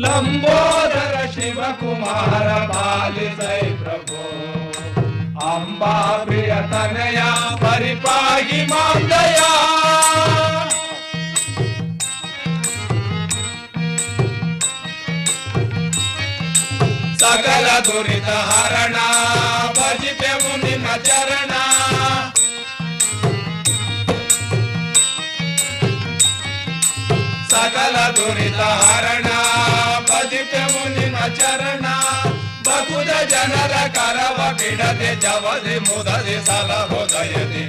ಲಂಬೋದರ ಶಿವಕುಮಾರ ಪಾಲಿಸೈ ಪ್ರಭು. ಅಂಬಾ ಪ್ರಿಯ ತನಯ ಪರಿಪಾಗಿ ಮಾಂದಯ. ಸಕಲ ದುರಿತ ಹರಣ ಭಜಿಪೆವು ನಿನ್ನ ಚರಣ. ಸಕಲ ದುರಿತ ಹರಣ ಭಜಿಪೆವು ನಿನ್ನ ಚರಣ. ಬಕುದ ಜನರ ಕರವ ಬಿಡದೆ ಜವದೆ ಮುದದೆ ಸಲಹೋದಯದೆ.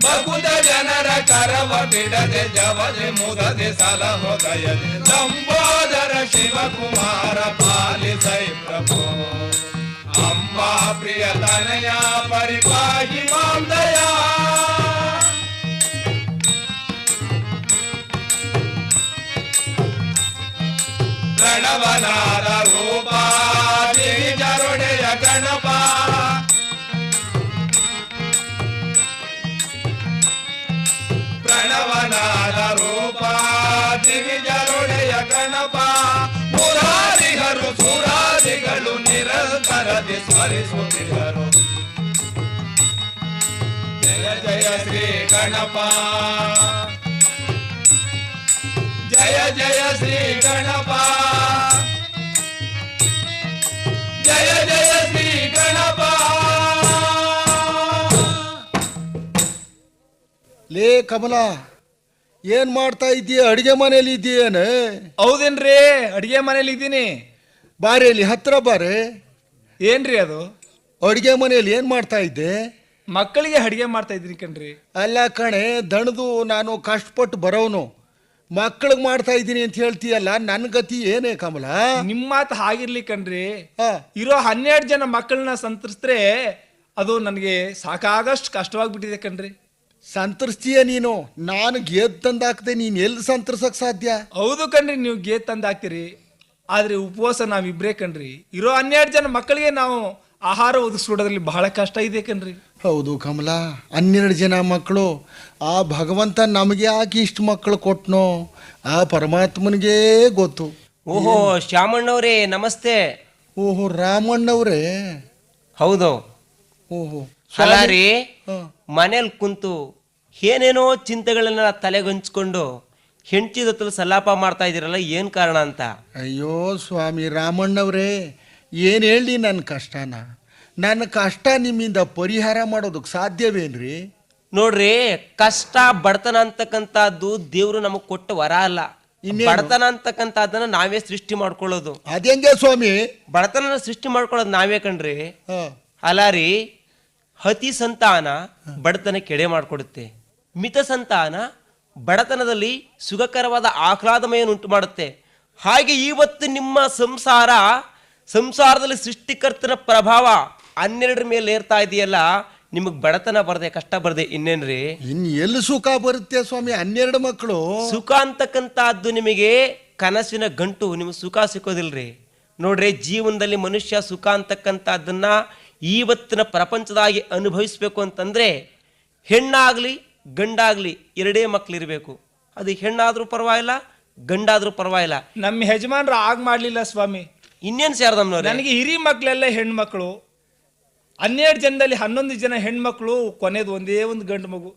ಬಕುದ ಜನರ ಕರವ ಬಿಡದೆ ಜವದೆ ಮುದದೆ ಸಲಹೋದಯದೆ. ಲಂಬೋದರ ಶಿವಕುಮಾರ ಪಾಲಿಸೈ ಪ್ರಭು. ಅಂಬಾ ಪ್ರಿಯ ತನಯ ಪರಿಪಾಗಿ ಮಾಂದಯ. ಪ್ರಣವನಾದ ರೂಪ ಗಿರಿಜರುಡೆಯ ಗಣಪ. ಪ್ರಣವನಾದ ರೂಪ ಗಿರಿಜರುಡೆಯ ಗಣಪ. ಮುರಾರಿಹರು ಸುರಾರಿಗಳು ನಿರಂತರದಿ ಸ್ಮರಿಸುತ್ತಿದ್ದರು. ಜಯ ಜಯ ಶ್ರೀ ಗಣಪ. ಜಯ ಜಯ ಶ್ರೀ ಗಣಪ. ಜಯ ಜಯ ಶ್ರೀ ಗಣಪ. ಲೇ ಕಮಲ, ಏನ್ ಮಾಡ್ತಾ ಇದ್ದೀಯ? ಅಡಿಗೆ ಮನೇಲಿ ಇದ್ದೀಯೇನ? ಹೌದೇನ್ರಿ, ಅಡಿಗೆ ಮನೇಲಿ ಇದ್ದೀನಿ. ಬಾರಿ ಅಲ್ಲಿ ಹತ್ರ ಬಾರೆ. ಏನ್ರಿ ಅದು? ಅಡಿಗೆ ಮನೇಲಿ ಏನ್ ಮಾಡ್ತಾ ಇದ್ದೆ? ಮಕ್ಕಳಿಗೆ ಅಡಿಗೆ ಮಾಡ್ತಾ ಇದ್ದೀನಿ ಕಣ್ರಿ. ಅಲ್ಲ ಕಣೆ, ದಣದು ನಾನು ಕಷ್ಟಪಟ್ಟು ಬರೋನು, ಮಕ್ಕಳಿಗೆ ಮಾಡ್ತಾ ಇದ್ದೀನಿ ಅಂತ ಹೇಳ್ತೀಯಲ್ಲ, ನನ್ನ ಗತಿ ಏನೇ ಕಮಲ? ನಿಮ್ಮ ಮಾತು ಹಾಗಿರ್ಲಿ ಕಣ್ರಿ. ಇರೋ 12 ಜನ ಮಕ್ಕಳನ್ನ ಸಂತರಿಸಿದ್ರೆ ಅದು ನನಗೆ ಸಾಕಾಗಷ್ಟು ಕಷ್ಟವಾಗ್ಬಿಟ್ಟಿದೆ ಕಣ್ರಿ. ಸಂತರಿಸ್ತೀಯ ನೀನು? ನಾನು ಗೇದ್ ತಂದು ಹಾಕ್ದೆ, ನೀನ್ ಎಲ್ಲಿ ಸಂತರಿಸಕ್ ಸಾಧ್ಯ? ಹೌದು ಕಣ್ರಿ, ನೀವು ಗೇದ್ ತಂದು ಹಾಕ್ತೀರಿ, ಆದ್ರೆ ಉಪವಾಸ ನಾವಿಬ್ರೇ ಕಣ್ರಿ. ಇರೋ 12 ಜನ ಮಕ್ಕಳಿಗೆ ನಾವು ಆಹಾರ ಒದಗಿಸ್ಕೊಡೋದ್ರಲ್ಲಿ ಬಹಳ ಕಷ್ಟ ಇದೆ ಕಣ್ರಿ. ಹೌದು ಕಮಲ, 12 ಜನ ಮಕ್ಕಳು. ಆ ಭಗವಂತ ನಮಗೆ ಯಾಕೆ ಇಷ್ಟು ಮಕ್ಕಳು ಕೊಟ್ನೋ ಆ ಪರಮಾತ್ಮನಿಗೆ ಗೊತ್ತು. ಓಹೋ ಶ್ಯಾಮಣ್ಣವ್ರೇ, ನಮಸ್ತೆ. ಓಹೋ ರಾಮಣ್ಣವ್ರೇ? ಹೌದು. ಓಹೋ ಅಲಾರಿ, ಮನೇಲಿ ಕುಂತು ಏನೇನೋ ಚಿಂತೆಗಳನ್ನ ತಲೆಗಂಚ್ಕೊಂಡು ಹೆಂಡತಿ ಜೊತೆ ಸಲಾಪ ಮಾಡ್ತಾ ಇದ್ದೀರಲ್ಲ, ಏನ್ ಕಾರಣ ಅಂತ? ಅಯ್ಯೋ ಸ್ವಾಮಿ ರಾಮಣ್ಣವ್ರೇ, ಏನು ಹೇಳಿ ನನ್ನ ಕಷ್ಟನ? ನನ್ನ ಕಷ್ಟ ನಿಮ್ಮಿಂದ ಪರಿಹಾರ ಮಾಡೋದಕ್ಕೆ ಸಾಧ್ಯವೇನ್ರಿ? ನೋಡ್ರಿ, ಕಷ್ಟ ಬಡತನ ಅಂತಕ್ಕಂಥದ್ದು ದೇವ್ರು ನಮಗ್ ಕೊಟ್ಟ ವರ ಅಲ್ಲ. ಬಡತನ ಅಂತಕ್ಕಂಥದ್ದನ್ನ ನಾವೇ ಸೃಷ್ಟಿ ಮಾಡ್ಕೊಳ್ಳೋದು. ಅದೇಂಗೆ ಸ್ವಾಮಿ? ಬಡತನ ಸೃಷ್ಟಿ ಮಾಡ್ಕೊಳ್ಳೋದು ನಾವೇ ಕಣ್ರಿ. ಅಲಾರಿ, ಅತಿ ಸಂತಾನ ಬಡತನ ಕೆಡೆ ಮಾಡಿಕೊಡುತ್ತೆ. ಮಿತ ಸಂತಾನ ಬಡತನದಲ್ಲಿ ಸುಖಕರವಾದ ಆಹ್ಲಾದಮಯನ್ನುಂಟು ಮಾಡುತ್ತೆ. ಹಾಗೆ ಇವತ್ತು ನಿಮ್ಮ ಸಂಸಾರದಲ್ಲಿ ಸೃಷ್ಟಿಕರ್ತನ ಪ್ರಭಾವ 12 ಮೇಲೆ ಏರ್ತಾ ಇದೆಯಲ್ಲ, ನಿಮಗ್ ಬಡತನ ಬರದೆ ಕಷ್ಟ ಬರದೆ ಇನ್ನೇನ್ರಿ? ಇನ್ ಎಲ್ಲಿ ಸುಖ ಬರುತ್ತೆ ಸ್ವಾಮಿ? 12 ಮಕ್ಕಳು. ಸುಖ ಅಂತಕ್ಕಂಥದ್ದು ನಿಮಗೆ ಕನಸಿನ ಗಂಟು, ನಿಮಗೆ ಸುಖ ಸಿಕ್ಕೋದಿಲ್ರಿ. ನೋಡ್ರಿ, ಜೀವನದಲ್ಲಿ ಮನುಷ್ಯ ಸುಖ ಅಂತಕ್ಕಂಥದ್ದನ್ನ ಇವತ್ತಿನ ಪ್ರಪಂಚದಾಗಿ ಅನುಭವಿಸ್ಬೇಕು ಅಂತಂದ್ರೆ ಹೆಣ್ಣಾಗ್ಲಿ ಗಂಡಾಗ್ಲಿ 2 ಮಕ್ಳಿರ್ಬೇಕು. ಅದು ಹೆಣ್ಣಾದ್ರೂ ಪರವಾಗಿಲ್ಲ, ಗಂಡಾದ್ರೂ ಪರವಾಗಿಲ್ಲ. ನಮ್ಮ ಯಜಮಾನ್ರು ಆಗ ಮಾಡ್ಲಿಲ್ಲ ಸ್ವಾಮಿ. ಇನ್ನೇನ್ ಶಾರದಮ್ಮನವ್ರೆ, ನನಗೆ ಹಿರಿ ಮಕ್ಳೆಲ್ಲ ಹೆಣ್ಮಕ್ಳು. 12 ಜನದಲ್ಲಿ 11 ಜನ ಹೆಣ್ಮಕ್ಳು, ಕೊನೆದು ಒಂದೇ ಒಂದು ಗಂಡು ಮಗು.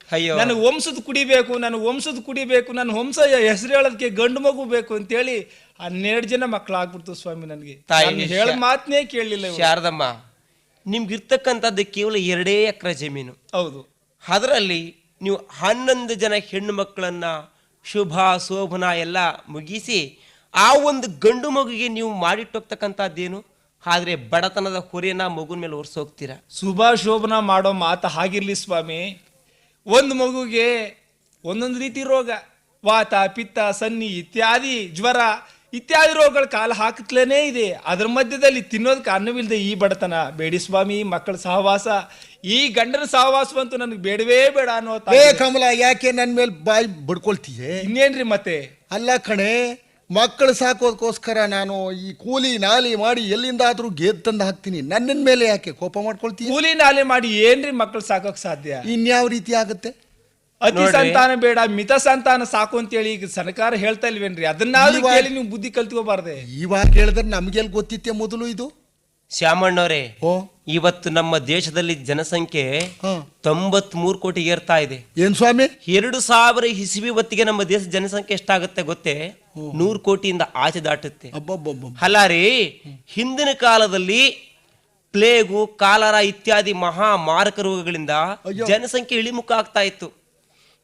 ನನಗೆ ವಂಶದ ಕುಡಿಬೇಕು, ನನ್ನ ವಂಶ ಹೆಸರು ಹೇಳೋದಕ್ಕೆ ಗಂಡು ಮಗು ಬೇಕು ಅಂತೇಳಿ 12 ಜನ ಮಕ್ಳು ಆಗ್ಬಿಡ್ತು ಸ್ವಾಮಿ. ನನಗೆ ಹೇಳ ಮಾತನೇ ಕೇಳಲಿಲ್ಲ. ಶಾರದಮ್ಮ, ನಿಮ್ಗಿರ್ತಕ್ಕಂಥದ್ದು ಕೇವಲ 2 ಎಕರೆ ಜಮೀನು. ಹೌದು. ಅದರಲ್ಲಿ ನೀವು 11 ಜನ ಹೆಣ್ಣು ಮಕ್ಕಳನ್ನ ಶುಭ ಶೋಭನ ಎಲ್ಲ ಮುಗಿಸಿ ಆ ಒಂದು ಗಂಡು ಮಗುಗೆ ನೀವು ಮಾಡಿಟ್ಟೋಗ್ತಕ್ಕಂಥದ್ದೇನು? ಆದ್ರೆ ಬಡತನದ ಹೊರೆಯನ್ನ ಮಗುನ ಮೇಲೆ ಹೊರ್ಸೋಗ್ತೀರಾ. ಶುಭ ಶೋಭನ ಮಾಡೋ ಮಾತು ಹಾಗಿರ್ಲಿ ಸ್ವಾಮಿ. ಒಂದು ಮಗುಗೆ ಒಂದೊಂದು ರೀತಿ ರೋಗ, ವಾತ ಪಿತ್ತ ಸನ್ನಿ ಇತ್ಯಾದಿ ಜ್ವರ ಇತ್ಯಾದಿ ರೋಗಗಳ ಕಾಲ ಹಾಕತ್ಲೇನೇ ಇದೆ. ಅದ್ರ ಮಧ್ಯದಲ್ಲಿ ತಿನ್ನೋದಕ್ಕೆ ಅನ್ನವಿಲ್ಲದೆ ಈ ಬಡತನ ಬೇಡಿ ಸ್ವಾಮಿ. ಮಕ್ಕಳ ಸಹವಾಸ, ಈ ಗಂಡನ ಸಹವಾಸವಂತೂ ನನಗೆ ಬೇಡವೇ ಬೇಡ ಅನ್ನೋ. ಕಮಲ, ಯಾಕೆ ನನ್ನ ಮೇಲೆ ಬಾಯಿ ಬಿಡ್ಕೊಳ್ತೀಯ? ಇನ್ನೇನ್ರಿ ಮತ್ತೆ? ಅಲ್ಲ ಕಣೆ, ಮಕ್ಕಳು ಸಾಕೋದಕ್ಕೋಸ್ಕರ ನಾನು ಈ ಕೂಲಿ ನಾಲಿ ಮಾಡಿ ಎಲ್ಲಿಂದಾದ್ರೂ ಗೆದ್ದು ತಂದು ಹಾಕ್ತೀನಿ. ನನ್ನ ಮೇಲೆ ಯಾಕೆ ಕೋಪ ಮಾಡ್ಕೊಳ್ತೀನಿ? ಕೂಲಿ ನಾಲಿ ಮಾಡಿ ಏನ್ರಿ ಮಕ್ಕಳು ಸಾಕೋಕ್ ಸಾಧ್ಯ? ಇನ್ಯಾವ ರೀತಿ ಆಗುತ್ತೆ? ಅತಿ ನೋಡ್ರಿ. ಸಂತಾನ ಬೇಡ ಮಿತ ಸಂತಾನ ಸಾಕು ಅಂತೇಳಿ ಈಗ ಸರ್ಕಾರ ಹೇಳ್ತಾ ಇಲ್ವೇನ್ರಿ? ಅದನ್ನಾದ್ರೂ ಇವಾಗ- ಕೇಳಿ ನೀವು ಬುದ್ಧಿ ಕಲ್ತ್ಕೋಬಾರ್ದೆ? ಇವಾಗ ಹೇಳಿದ್ರೆ ನಮ್ಗೆಲ್ ಗೊತ್ತಿತ್ತೆ ಮೊದಲು ಇದು? ಶ್ಯಾಮಣ್ಣವ್ರೆ, ಓ ಇವತ್ತು ನಮ್ಮ ದೇಶದಲ್ಲಿ ಜನಸಂಖ್ಯೆ ಹ 93 ಕೋಟಿ ಏರ್ತಾ ಇದೆ. ಏನ್ ಸ್ವಾಮಿ? 2000 ಇಸವಿ ಹೊತ್ತಿಗೆ ನಮ್ಮ ದೇಶದ ಜನಸಂಖ್ಯೆ ಎಷ್ಟಾಗುತ್ತೆ ಗೊತ್ತೇ? 100 ಕೋಟಿಯಿಂದ ಆಚೆ ದಾಟುತ್ತೆ. ಅಬ್ಬಬ್ಬಬ್ಬ. ಅಲ್ಲ ರೀ, ಹಿಂದಿನ ಕಾಲದಲ್ಲಿ ಪ್ಲೇಗು, ಕಾಲರ ಇತ್ಯಾದಿ ಮಹಾ ಮಾರಕ ರೋಗಗಳಿಂದ ಅಯ್ಯೋ. ಜನಸಂಖ್ಯೆ ಇಳಿಮುಖ ಆಗ್ತಾ ಇತ್ತು.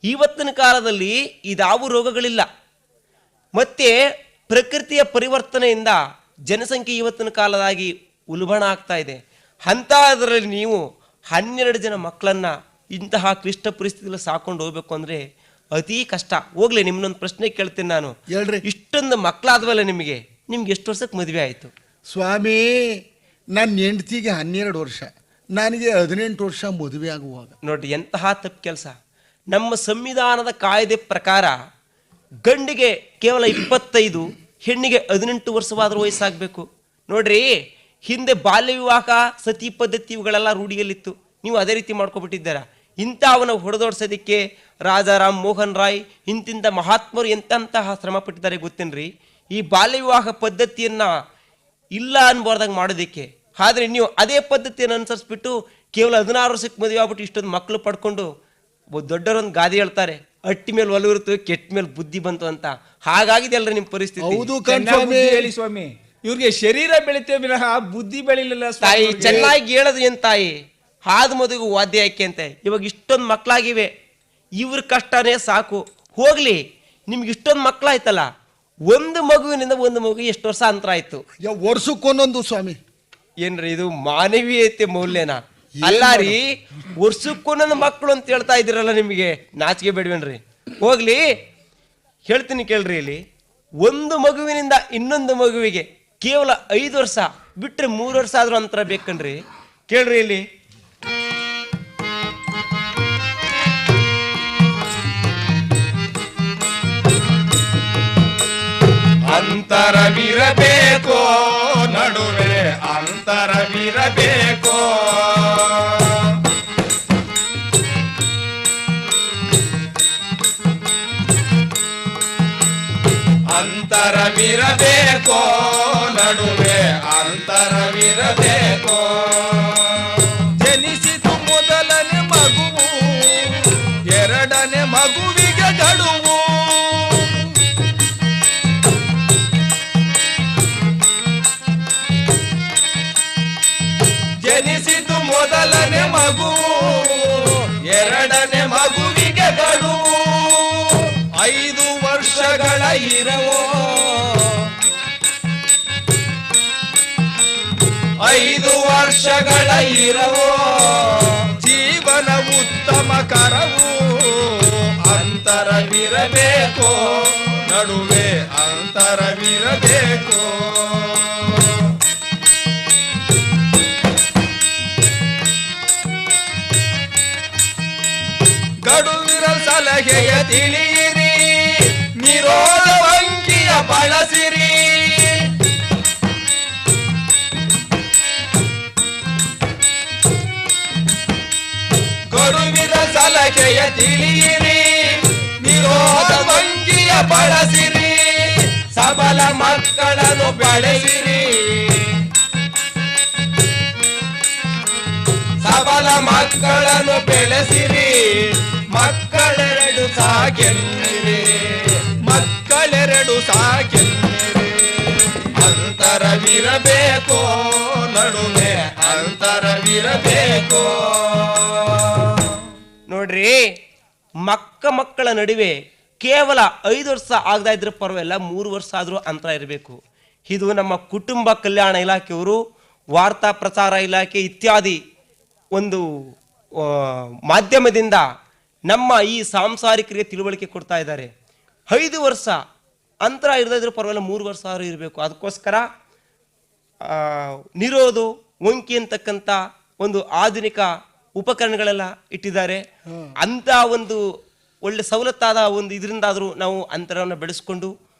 ಇವತ್ತಿನ ಕಾಲದಲ್ಲಿ ಇದಾವು ರೋಗಗಳಿಲ್ಲ. ಮತ್ತೆ ಪ್ರಕೃತಿಯ ಪರಿವರ್ತನೆಯಿಂದ ಜನಸಂಖ್ಯೆ ಇವತ್ತಿನ ಕಾಲದಾಗಿ ಉಲ್ಬಣ ಆಗ್ತಾ ಇದೆ. ಅಂಥದ್ರಲ್ಲಿ ನೀವು 12 ಜನ ಮಕ್ಕಳನ್ನ ಇಂತಹ ಕ್ಲಿಷ್ಟ ಪರಿಸ್ಥಿತಿಯಲ್ಲಿ ಸಾಕೊಂಡು ಹೋಗ್ಬೇಕು ಅಂದ್ರೆ ಅತಿ ಕಷ್ಟ. ಹೋಗ್ಲಿ, ನಿಮ್ನೊಂದು ಪ್ರಶ್ನೆ ಕೇಳ್ತೀನಿ ನಾನು. ಹೇಳ್ರಿ. ಇಷ್ಟೊಂದು ಮಕ್ಕಳಾದ್ವಲ್ಲ ನಿಮಗೆ ಎಷ್ಟು ವರ್ಷಕ್ಕೆ ಮದುವೆ ಆಯ್ತು? ಸ್ವಾಮಿ, ನನ್ನ ಹೆಂಡತಿಗೆ 12 ವರ್ಷ, ನನಗೆ 18 ವರ್ಷ ಮದುವೆ ಆಗುವಾಗ. ನೋಡ್ರಿ, ಎಂತಹ ತಪ್ಪು ಕೆಲಸ. ನಮ್ಮ ಸಂವಿಧಾನದ ಕಾಯ್ದೆ ಪ್ರಕಾರ ಗಂಡಿಗೆ ಕೇವಲ 25, ಹೆಣ್ಣಿಗೆ 18 ವರ್ಷವಾದ್ರೂ ವಯಸ್ಸಾಗಬೇಕು. ನೋಡ್ರಿ, ಹಿಂದೆ ಬಾಲ್ಯ ವಿವಾಹ, ಸತಿ ಪದ್ಧತಿ ಇವುಗಳೆಲ್ಲ ರೂಢಿಯಲ್ಲಿತ್ತು. ನೀವು ಅದೇ ರೀತಿ ಮಾಡ್ಕೊಬಿಟ್ಟಿದ್ದೀರಾ. ಇಂಥವನ್ನ ಹೊಡೆದೋಡ್ಸೋದಕ್ಕೆ ರಾಜಾರಾಮ್ ಮೋಹನ್ ರಾಯ್ ಇಂತಿಂಥ ಮಹಾತ್ಮರು ಎಂತಹ ಶ್ರಮ ಪಟ್ಟಿದ್ದಾರೆ ಗೊತ್ತೇನ್ರಿ? ಈ ಬಾಲ್ಯ ವಿವಾಹ ಪದ್ಧತಿಯನ್ನ ಇಲ್ಲ ಅನ್ಬಾರ್ದಾಗ ಮಾಡೋದಕ್ಕೆ. ಆದ್ರೆ ನೀವು ಅದೇ ಪದ್ಧತಿಯನ್ನು ಅನುಸರಿಸ್ಬಿಟ್ಟು ಕೇವಲ 16 ವರ್ಷಕ್ಕೆ ಮದುವೆ ಆಗ್ಬಿಟ್ಟು ಇಷ್ಟೊಂದು ಮಕ್ಕಳು ಪಡ್ಕೊಂಡು ದೊಡ್ಡರೊಂದು ಗಾದೆ ಹೇಳ್ತಾರೆ, ಅಟ್ಟಿ ಮೇಲೆ ಒಲವಿರುತ್ತವೆ, ಕೆಟ್ಟ ಮೇಲೆ ಬುದ್ಧಿ ಬಂತು ಅಂತ. ಹಾಗಾಗಿದೆ ಅಲ್ರಿ ನಿಮ್ ಪರಿಸ್ಥಿತಿ. ಹೌದು ಚೆನ್ನಾಗ್ ಕಣ್ಸ್ವಾಮಿ. ಬುದ್ಧಿ ಹೇಳಿ ಸ್ವಾಮಿ. ಇವ್ರಿಗೆ ಶರೀರ ಬೆಳಿತೇವೆ ವಿನಃ ಬುದ್ಧಿ ಬೆಳಿಲಿಲ್ಲ ಸ್ವಾಮಿ ತಾಯಿ ಅವ್ರಿಗೆ. ಚೆನ್ನಾಗಿ ಹೇಳೋದು ಏನ್ ತಾಯಿ? ಹಾದ ಮದುವೆ ವಾದ್ಯ ಯಾಕೆ ಅಂತ. ಇವಾಗ ಇಷ್ಟೊಂದು ಮಕ್ಕಳಾಗಿವೆ, ಇವ್ರ ಕಷ್ಟನೇ ಸಾಕು. ಹೋಗ್ಲಿ, ನಿಮ್ಗೆ ಇಷ್ಟೊಂದು ಮಕ್ಕಳಾಯ್ತಲ್ಲ, ಒಂದು ಮಗುವಿನಿಂದ ಒಂದು ಮಗು ಎಷ್ಟು ವರ್ಷ ಅಂತರ ಆಯ್ತು? ವರ್ಷಕ್ಕೊಂದೊಂದು ಸ್ವಾಮಿ. ಏನ್ರಿ ಇದು ಮಾನವೀಯತೆ ಮೌಲ್ಯನ? ಅಲ್ಲ ರೀ, ವರ್ಷಕ್ಕೊಂದೊಂದು ಮಕ್ಕಳು ಅಂತ ಹೇಳ್ತಾ ಇದ್ದೀರಲ್ಲ, ನಿಮಗೆ ನಾಚಿಕೆ ಬೇಡವೇನ್ರಿ? ಹೋಗ್ಲಿ, ಹೇಳ್ತೀನಿ ಕೇಳ್ರಿ. ಇಲ್ಲಿ ಒಂದು ಮಗುವಿನಿಂದ ಇನ್ನೊಂದು ಮಗುವಿಗೆ ಕೇವಲ 5 ವರ್ಷ ಬಿಟ್ರೆ 3 ವರ್ಷ ಆದ್ರೂ ಅಂತರ ಬೇಕನ್ರಿ? ಕೇಳ್ರಿ ಇಲ್ಲಿ. ಅಂತರವಿರಬೇಕು ನಡುವೆ, ಅಂತರವಿರಬೇಕು. ಅಂತರವಿರಬೇಕು ನಡುವೆ, ಅಂತರವಿರಬೇಕು. ಜನಿಸಿತು ಮೊದಲನೇ ಮಗುವು, ಎರಡನೇ ಮಗುವಿಗೆ ಗಡುವು. ಜನಿಸಿತು ಮೊದಲನೇ ಮಗು, ಎರಡನೇ ಮಗುವಿಗೆ ಗಡುವು. 5 ವರ್ಷಗಳ ಇರವೋ, 5 ವರ್ಷಗಳ ಇರವೋ, ಜೀವನ ಉತ್ತಮ ಕರವು. ಅಂತರವಿರಬೇಕು ನಡುವೆ, ಅಂತರವಿರಬೇಕು. ಗಡುವಿರ ಸಲಹೆಯ ತಿಳಿಯಿರಿ, ನಿರೋಧ ಅಂಕಿಯ ಬಳಸಿರಿ. ಗಡುವಿರ ಸಲಹೆಯ ತಿಳಿಯಿರಿ, ನಿರೋಧ ಅಂಕಿಯ ಬಳಸಿರಿ. ಸಬಲ ಮಕ್ಕಳನ್ನು ಬೆಳೆಸಿರಿ, ಸಬಲ ಮಕ್ಕಳನ್ನು ಬೆಳೆಸಿರಿ. ಮಕ್ಕಳೆರಡು ಸಾಕೆನ್ನಿರಿ, ಮಕ್ಕಳೆರಡು ಸಾಕೆನ್ನಿರಿ. ಅಂತರವಿರಬೇಕು ನಡುವೆ, ಅಂತರವಿರಬೇಕು. ನೋಡ್ರಿ, ಮಕ್ಕಳ ನಡುವೆ ಕೇವಲ 5 ವರ್ಷ ಆಗದ ಇದ್ರೆ ಪರವಾಗಿಲ್ಲ, 3 ವರ್ಷ ಆದ್ರೂ ಅಂತರ ಇರಬೇಕು. ಇದು ನಮ್ಮ ಕುಟುಂಬ ಕಲ್ಯಾಣ ಇಲಾಖೆಯವರು, ವಾರ್ತಾ ಪ್ರಸಾರ ಇಲಾಖೆ ಇತ್ಯಾದಿ ಒಂದು ಮಾಧ್ಯಮದಿಂದ ನಮ್ಮ ಈ ಸಾಂಸಾರಿಕರಿಗೆ ತಿಳುವಳಿಕೆ ಕೊಡ್ತಾ ಇದ್ದಾರೆ. 5 ವರ್ಷ ಅಂತರ ಇರದಿದ್ರೂ ಪರವಾಗಿಲ್ಲ, 3 ವರ್ಷ ಆದ್ರೂ ಇರಬೇಕು. ಅದಕ್ಕೋಸ್ಕರ ನಿರೋಧ ವಂಕಿ ಅಂತಕ್ಕಂಥ ಒಂದು ಆಧುನಿಕ ಉಪಕರಣಗಳೆಲ್ಲ ಇಟ್ಟಿದ್ದಾರೆ. ಅಂತ ಒಂದು ಒಳ್ಳೆ ಸವಲತ್ತಾದ ಒಂದು ಇದರಿಂದಾದರೂ ನಾವು ಅಂತರವನ್ನು ಬೆಳೆಸ್ಕೊಂಡು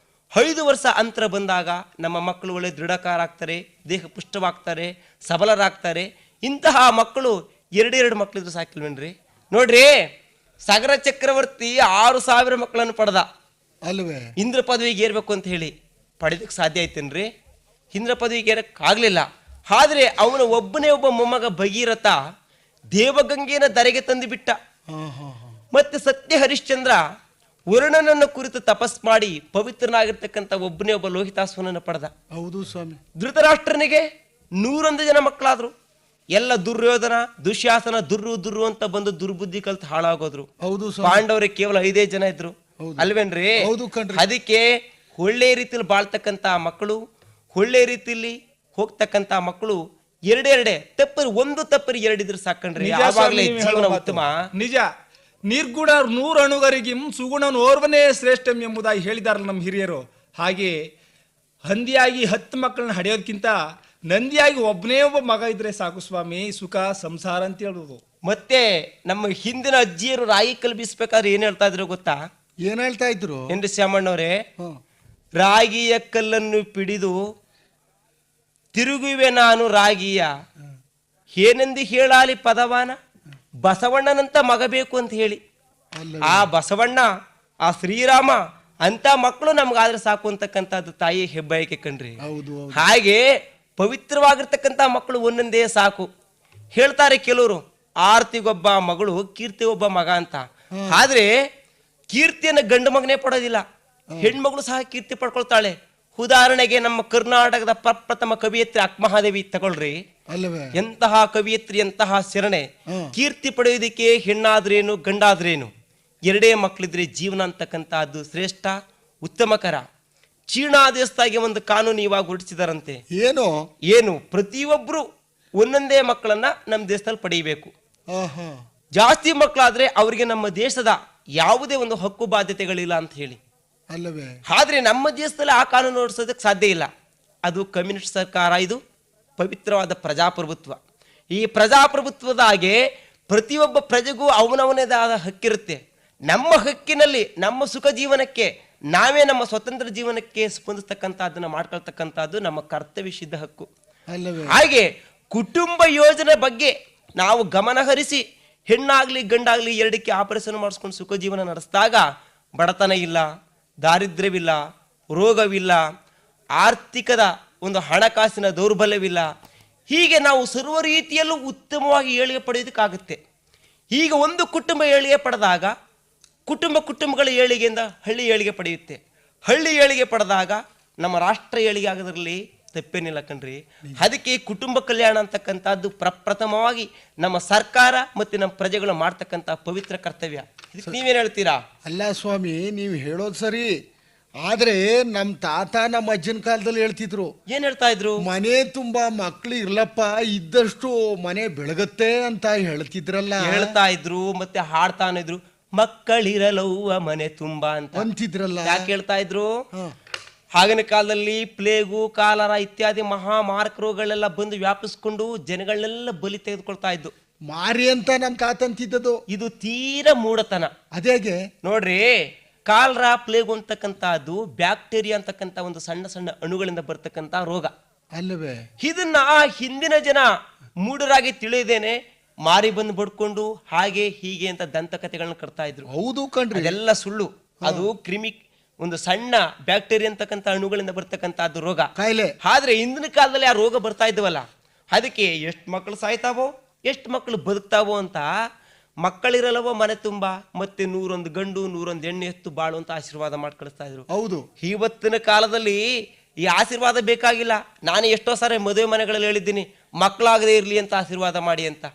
5 ವರ್ಷ ಅಂತರ ಬಂದಾಗ ನಮ್ಮ ಮಕ್ಕಳು ಒಳ್ಳೆ ದೃಢಕಾರ ಆಗ್ತಾರೆ, ದೇಹ ಪುಷ್ಟವಾಗ್ತಾರೆ, ಸಬಲರಾಗ್ತಾರೆ. ಇಂತಹ ಮಕ್ಕಳು 2 ಮಕ್ಕಳಿದ್ರು ಸಾಕಿಲ್ವೇನ್ರಿ? ನೋಡ್ರಿ, ಸಗರ ಚಕ್ರವರ್ತಿ 6,000 ಮಕ್ಕಳನ್ನು ಪಡೆದ. ಅಲ್ವೇ? ಇಂದ್ರ ಪದವಿಗೆ ಏರ್ಬೇಕು ಅಂತ ಹೇಳಿ ಪಡೆದಕ್ಕೆ ಸಾಧ್ಯ ಆಯ್ತೇನ್ರಿ? ಇಂದ್ರ ಪದವಿಗೆ ಏರಕ್ಕಾಗ್ಲಿಲ್ಲ. ಆದ್ರೆ ಅವನ ಒಬ್ಬನೇ ಒಬ್ಬ ಮೊಮ್ಮಗ ಭಗೀರಥ ದೇವಗಂಗೆನ ಧರೆಗೆ ತಂದು ಬಿಟ್ಟ. ಮತ್ತೆ ಸತ್ಯ ಹರಿಶ್ಚಂದ್ರ ವರುಣನನ್ನು ಕುರಿತು ತಪಸ್ ಮಾಡಿ ಪವಿತ್ರನಾಗಿರ್ತಕ್ಕಂಥ ಒಬ್ಬನೇ ಒಬ್ಬ ಲೋಹಿತಾಶ್ವನನ್ನು ಪಡೆದ. ಹೌದು ಸ್ವಾಮಿ. ಧೃತರಾಷ್ಟ್ರನಿಗೆ 101 ಜನ ಮಕ್ಕಳಾದ್ರು. ಎಲ್ಲ ದುರ್ಯೋಧನ, ದುಶ್ಯಾಸನ, ದುರ್ರು ಅಂತ ಬಂದು ದುರ್ಬುದ್ಧಿ ಕಲ್ತು ಹಾಳಾಗೋದ್ರು. ಹೌದು. ಪಾಂಡವರಿಗೆ ಕೇವಲ 5 ಜನ ಇದ್ರು, ಅಲ್ವೇನ್ರಿ? ಅದಕ್ಕೆ ಒಳ್ಳೆ ರೀತಿಯಲ್ಲಿ ಬಾಳ್ತಕ್ಕಂತ ಮಕ್ಕಳು, ಒಳ್ಳೆ ರೀತಿಯಲ್ಲಿ ಹೋಗ್ತಕ್ಕಂತ ಮಕ್ಕಳು ಎರಡೆರಡೆ ತಪ್ಪರಿ, ಒಂದು ತಪ್ಪರಿ ಎರಡಿದ್ರು ಸಾಕಂಡ್ರಿ, ಆವಾಗಲೇ ಜೀವನ ಉತ್ತಮ. ನಿಜ. ನಿರ್ಗುಣ 100 ಅಣುಗರಿಗಿಂ ಸುಗುಣನ್ ಓರ್ವನೇ ಶ್ರೇಷ್ಠಂ ಎಂಬುದಾಗಿ ಹೇಳಿದಾರಲ್ಲ ನಮ್ಮ ಹಿರಿಯರು. ಹಾಗೆ ಹಂದಿಯಾಗಿ 10 ಮಕ್ಕಳನ್ನ ಹಡೆಯೋದಕ್ಕಿಂತ ನಂದಿಯಾಗಿ ಒಬ್ಬನೇ ಒಬ್ಬ ಮಗ ಇದ್ರೆ ಸಾಕು ಸ್ವಾಮಿ, ಸುಖ ಸಂಸಾರ ಅಂತ ಹೇಳುದು. ಮತ್ತೆ ನಮ್ಮ ಹಿಂದಿನ ಅಜ್ಜಿಯರು ರಾಗಿ ಕಲ್ ಬೀಸ್ಬೇಕಾದ್ರೆ ಏನ್ ಹೇಳ್ತಾ ಇದ್ರು ಗೊತ್ತಾ? ಏನ್ ಹೇಳ್ತಾ ಇದ್ರು ಏನ್ರಿ ಶ್ಯಾಮಣ್ಣವ್ರೆ? ರಾಗಿಯ ಕಲ್ಲನ್ನು ಪಿಡಿದು ತಿರುಗುವೆ ನಾನು ರಾಗಿಯ, ಏನೆಂದು ಹೇಳಾಲಿ ಪದವಾನ, ಬಸವಣ್ಣನಂತ ಮಗ ಬೇಕು ಅಂತ ಹೇಳಿ. ಆ ಬಸವಣ್ಣ, ಆ ಶ್ರೀರಾಮ ಅಂತ ಮಕ್ಕಳು ನಮ್ಗಾದ್ರೆ ಸಾಕು ಅಂತಕ್ಕಂಥದ್ದು ತಾಯಿ ಹೆಬ್ಬಯಕೆ ಕಣ್ರಿ. ಹಾಗೆ ಪವಿತ್ರವಾಗಿರ್ತಕ್ಕಂಥ ಮಕ್ಕಳು ಒಂದೊಂದೇ ಸಾಕು. ಹೇಳ್ತಾರೆ ಕೆಲವರು, ಆರ್ತಿಗೊಬ್ಬ ಮಗಳು ಕೀರ್ತಿ ಒಬ್ಬ ಮಗ ಅಂತ. ಆದ್ರೆ ಕೀರ್ತಿಯನ್ನ ಗಂಡು ಮಗನೇ ಪಡೋದಿಲ್ಲ, ಹೆಣ್ಮಗಳು ಸಹ ಕೀರ್ತಿ ಪಡ್ಕೊಳ್ತಾಳೆ. ಉದಾಹರಣೆಗೆ ನಮ್ಮ ಕರ್ನಾಟಕದ ಪ್ರಪ್ರಥಮ ಕವಿಯತ್ರಿ ಅಕ್ಕಮಹಾದೇವಿ ತಗೊಳ್ರಿ. ಎಂತಹ ಕವಿಯತ್ರಿ, ಎಂತಹ ಶರಣೆ. ಕೀರ್ತಿ ಪಡೆಯೋದಿಕ್ಕೆ ಹೆಣ್ಣಾದ್ರೇನು ಗಂಡಾದ್ರೇನು ಎರಡೇ ಮಕ್ಕಳಿದ್ರೆ ಜೀವನ ಅಂತಕ್ಕಂಥದ್ದು ಶ್ರೇಷ್ಠ ಉತ್ತಮಕರ. ಚೀನಾ ದೇಶದಾಗೆ ಒಂದು ಕಾನೂನು ಇವಾಗ ಹೊರಡಿಸಿದಾರಂತೆ. ಏನು ಪ್ರತಿಯೊಬ್ರು ಒಂದೊಂದೇ ಮಕ್ಕಳನ್ನ ನಮ್ಮ ದೇಶದಲ್ಲಿ ಪಡೆಯಬೇಕು. ಜಾಸ್ತಿ ಮಕ್ಕಳಾದ್ರೆ ಅವರಿಗೆ ನಮ್ಮ ದೇಶದ ಯಾವುದೇ ಒಂದು ಹಕ್ಕು ಬಾಧ್ಯತೆಗಳಿಲ್ಲ ಅಂತ ಹೇಳಿ. ಆದ್ರೆ ನಮ್ಮ ದೇಶದಲ್ಲಿ ಆ ಕಾನೂನು ಹೊರಡಿಸೋದಕ್ಕೆ ಸಾಧ್ಯ ಇಲ್ಲ. ಅದು ಕಮ್ಯುನಿಸ್ಟ್ ಸರ್ಕಾರ, ಇದು ಪವಿತ್ರವಾದ ಪ್ರಜಾಪ್ರಭುತ್ವ. ಈ ಪ್ರಜಾಪ್ರಭುತ್ವದ ಹಾಗೆ ಪ್ರತಿಯೊಬ್ಬ ಪ್ರಜೆಗೂ ಅವನವನೇದಾದ ಹಕ್ಕಿರುತ್ತೆ. ನಮ್ಮ ಹಕ್ಕಿನಲ್ಲಿ ನಮ್ಮ ಸುಖ ಜೀವನಕ್ಕೆ ನಾವೇ ನಮ್ಮ ಸ್ವತಂತ್ರ ಜೀವನಕ್ಕೆ ಸ್ಪಂದಿಸ್ತಕ್ಕಂಥದ್ದನ್ನ ಮಾಡ್ಕೊಳ್ತಕ್ಕಂಥದ್ದು ನಮ್ಮ ಕರ್ತವ್ಯ ಸಿದ್ಧ ಹಕ್ಕು. ಹಾಗೆ ಕುಟುಂಬ ಯೋಜನೆ ಬಗ್ಗೆ ನಾವು ಗಮನ ಹರಿಸಿ ಹೆಣ್ಣಾಗ್ಲಿ ಗಂಡಾಗ್ಲಿ ಎರಡಕ್ಕೆ ಆಪರೇಷನ್ ಮಾಡಿಸ್ಕೊಂಡು ಸುಖ ಜೀವನ ನಡೆಸಿದಾಗ ಬಡತನ ಇಲ್ಲ, ದಾರಿದ್ರ್ಯವಿಲ್ಲ, ರೋಗವಿಲ್ಲ, ಆರ್ಥಿಕದ ಒಂದು ಹಣಕಾಸಿನ ದೌರ್ಬಲ್ಯವಿಲ್ಲ. ಹೀಗೆ ನಾವು ಸರ್ವ ರೀತಿಯಲ್ಲೂ ಉತ್ತಮವಾಗಿ ಏಳಿಗೆ ಪಡೆಯೋದಕ್ಕಾಗುತ್ತೆ. ಈಗ ಒಂದು ಕುಟುಂಬ ಏಳಿಗೆ ಪಡೆದಾಗ ಕುಟುಂಬಗಳ ಏಳಿಗೆಯಿಂದ ಹಳ್ಳಿ ಏಳಿಗೆ ಪಡೆಯುತ್ತೆ. ಹಳ್ಳಿ ಏಳಿಗೆ ಪಡೆದಾಗ ನಮ್ಮ ರಾಷ್ಟ್ರ ಏಳಿಗೆ ಆಗೋದ್ರಲ್ಲಿ ತಪ್ಪೇನಿಲ್ಲ ಕಣ್ರಿ. ಅದಕ್ಕೆ ಕುಟುಂಬ ಕಲ್ಯಾಣ ಅಂತಕ್ಕಂಥದ್ದು ಪ್ರಪ್ರಥಮವಾಗಿ ನಮ್ಮ ಸರ್ಕಾರ ಮತ್ತೆ ನಮ್ಮ ಪ್ರಜೆಗಳು ಮಾಡ್ತಕ್ಕಂಥ ಪವಿತ್ರ ಕರ್ತವ್ಯ. ಇದಕ್ಕೆ ನೀವೇನ್ ಹೇಳ್ತೀರಾ? ಅಲ್ಲ ಸ್ವಾಮಿ, ನೀವು ಹೇಳೋದು ಸರಿ. ಆದ್ರೆ ನಮ್ ತಾತ ನಮ್ಮ ಅಜ್ಜನ ಕಾಲದಲ್ಲಿ ಹೇಳ್ತಿದ್ರು. ಏನ್ ಹೇಳ್ತಾ ಇದ್ರು? ಮನೆ ತುಂಬಾ ಮಕ್ಳು ಇರ್ಲಪ್ಪ, ಇದ್ದಷ್ಟು ಮನೆ ಬೆಳಗತ್ತೆ ಅಂತ ಹೇಳ್ತಿದ್ರಲ್ಲ. ಹೇಳ್ತಾ ಇದ್ರು, ಮತ್ತೆ ಹಾಡ್ತಾನೆ ಇದ್ರು, ಮಕ್ಕಳಿರಲವ್ವ ಮನೆ ತುಂಬಾ ಅಂತ ಅಂತಿದ್ರಲ್ಲ. ಯಾಕೆ ಹೇಳ್ತಾ ಇದ್ರು? ಆಗಿನ ಕಾಲದಲ್ಲಿ ಪ್ಲೇಗು, ಕಾಲರ ಇತ್ಯಾದಿ ಮಹಾಮಾರಕ ರೋಗಗಳೆಲ್ಲ ಬಂದು ವ್ಯಾಪಿಸ್ಕೊಂಡು ಜನಗಳನ್ನೆಲ್ಲ ಬಲಿ ತೆಗೆದುಕೊಳ್ತಾ ಇದ್ದು. ಮಾರಿ ಅಂತ ನಮ್ ತಾತ ಅಂತಿದ್ದದು. ಇದು ತೀರಾ ಮೂಢತನ. ಅದೇಗೆ ನೋಡ್ರಿ, ಕಾಲರ ಪ್ಲೇಗು ಅಂತಕ್ಕಂಥದ್ದು ಬ್ಯಾಕ್ಟೀರಿಯಾ ಅಂತಕ್ಕಂಥ ಒಂದು ಸಣ್ಣ ಸಣ್ಣ ಅಣುಗಳಿಂದ ಬರ್ತಕ್ಕಂಥ ರೋಗ ಅಲ್ಲವೇ? ಇದನ್ನ ಹಿಂದಿನ ಜನ ಮೂಢರಾಗಿ ತಿಳಿದೇನೆ ಮಾರಿ ಬಂದು ಬಡ್ಕೊಂಡು ಹಾಗೆ ಹೀಗೆ ಅಂತ ದಂತಕಥೆಗಳನ್ನ ಕಟ್ತಾ ಇದ್ರು. ಹೌದು ಕಣ್ರಿ, ಅದೆಲ್ಲ ಸುಳ್ಳು. ಅದು ಕ್ರಿಮಿ, ಒಂದು ಸಣ್ಣ ಬ್ಯಾಕ್ಟೀರಿಯಾ ಅಂತಕ್ಕಂಥ ಅಣುಗಳಿಂದ ಬರ್ತಕ್ಕಂಥದ್ದು ರೋಗ, ಕಾಯಿಲೆ. ಆದ್ರೆ ಹಿಂದಿನ ಕಾಲದಲ್ಲಿ ಆ ರೋಗ ಬರ್ತಾ ಇದ್ವಲ್ಲ, ಅದಕ್ಕೆ ಎಷ್ಟು ಮಕ್ಕಳು ಸಾಯ್ತಾವೋ ಎಷ್ಟು ಮಕ್ಕಳು ಬದುಕ್ತಾವೋ ಅಂತ ಮಕ್ಕಳಿರಲ್ಲವೋ ಮನೆ ತುಂಬಾ ಮತ್ತೆ 101 ಗಂಡು 101 ಹೆಣ್ಣು ಎತ್ತು ಬಾಳು ಅಂತ ಆಶೀರ್ವಾದ ಮಾಡಿ ಕಳಿಸ್ತಾ ಇದ್ರು. ಹೌದು. ಇವತ್ತಿನ ಕಾಲದಲ್ಲಿ ಈ ಆಶೀರ್ವಾದ ಬೇಕಾಗಿಲ್ಲ. ನಾನು ಎಷ್ಟೋ ಸಾರಿ ಮದುವೆ ಮನೆಗಳಲ್ಲಿ ಹೇಳಿದ್ದೀನಿ, ಮಕ್ಕಳಾಗದೇ ಇರ್ಲಿ ಅಂತ ಆಶೀರ್ವಾದ ಮಾಡಿ ಅಂತ.